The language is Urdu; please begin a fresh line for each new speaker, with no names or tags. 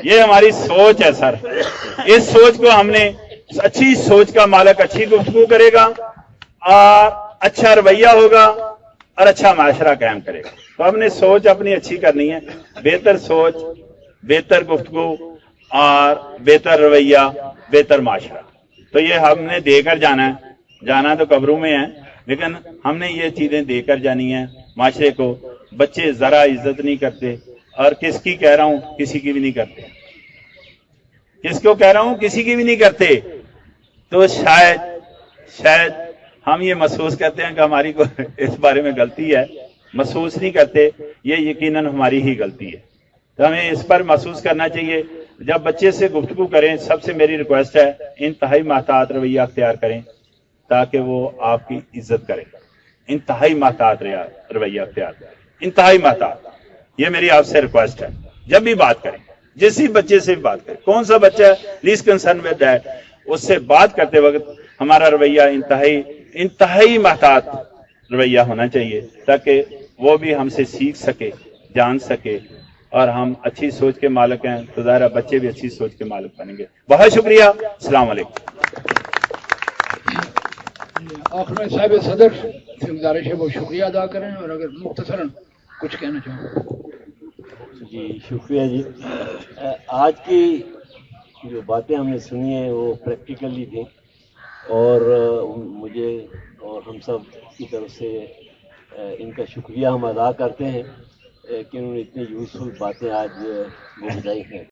یہ ہماری سوچ ہے سر. اس سوچ کو ہم نے, اچھی سوچ کا مالک اچھی گفتگو کرے گا اور اچھا رویہ ہوگا اور اچھا معاشرہ قائم کرے گا. تو ہم نے سوچ اپنی اچھی کرنی ہے, بہتر سوچ, بہتر گفتگو اور بہتر رویہ, بہتر معاشرہ. تو یہ ہم نے دے کر جانا ہے. جانا تو قبروں میں ہے, لیکن ہم نے یہ چیزیں دے کر جانی ہیں معاشرے کو. بچے ذرا عزت نہیں کرتے, اور کس کی کہہ رہا ہوں, کسی کی بھی نہیں کرتے. کس کو کہہ رہا ہوں, کسی کی بھی نہیں کرتے. تو شاید ہم یہ محسوس کرتے ہیں کہ ہماری کو اس بارے میں غلطی ہے. محسوس نہیں کرتے, یہ یقیناً ہماری ہی غلطی ہے. تو ہمیں اس پر محسوس کرنا چاہیے. جب بچے سے گفتگو کریں, سب سے میری ریکویسٹ ہے, انتہائی محتاط رویہ اختیار کریں تاکہ وہ آپ کی عزت کرے. انتہائی محتاط رویہ اختیار کریں, انتہائی محتاط. یہ میری آپ سے ریکویسٹ ہے. جب بھی بات کریں, جس بھی بچے سے بھی بات کریں, کون سا بچہ لیسٹ کنسرن ود دیٹ, اس سے بات کرتے وقت ہمارا رویہ انتہائی محتاط رویہ ہونا چاہیے, تاکہ وہ بھی ہم سے سیکھ سکے, جان سکے, اور ہم اچھی سوچ کے مالک ہیں تو ظاہر بچے بھی اچھی سوچ کے مالک بنیں گے. بہت شکریہ. السلام علیکم.
آخر میں صاحب صدر سے گزارش ہے وہ شکریہ ادا کریں, اور اگر مختصراً کچھ کہنا چاہوں.
جی شکریہ جی. آج کی جو باتیں ہم نے سنی ہیں وہ پریکٹیکلی تھیں, اور مجھے اور ہم سب کی طرف سے ان کا شکریہ ہم ادا کرتے ہیں کہ انہوں نے اتنی یوزفل باتیں آج وہ بتائی ہیں.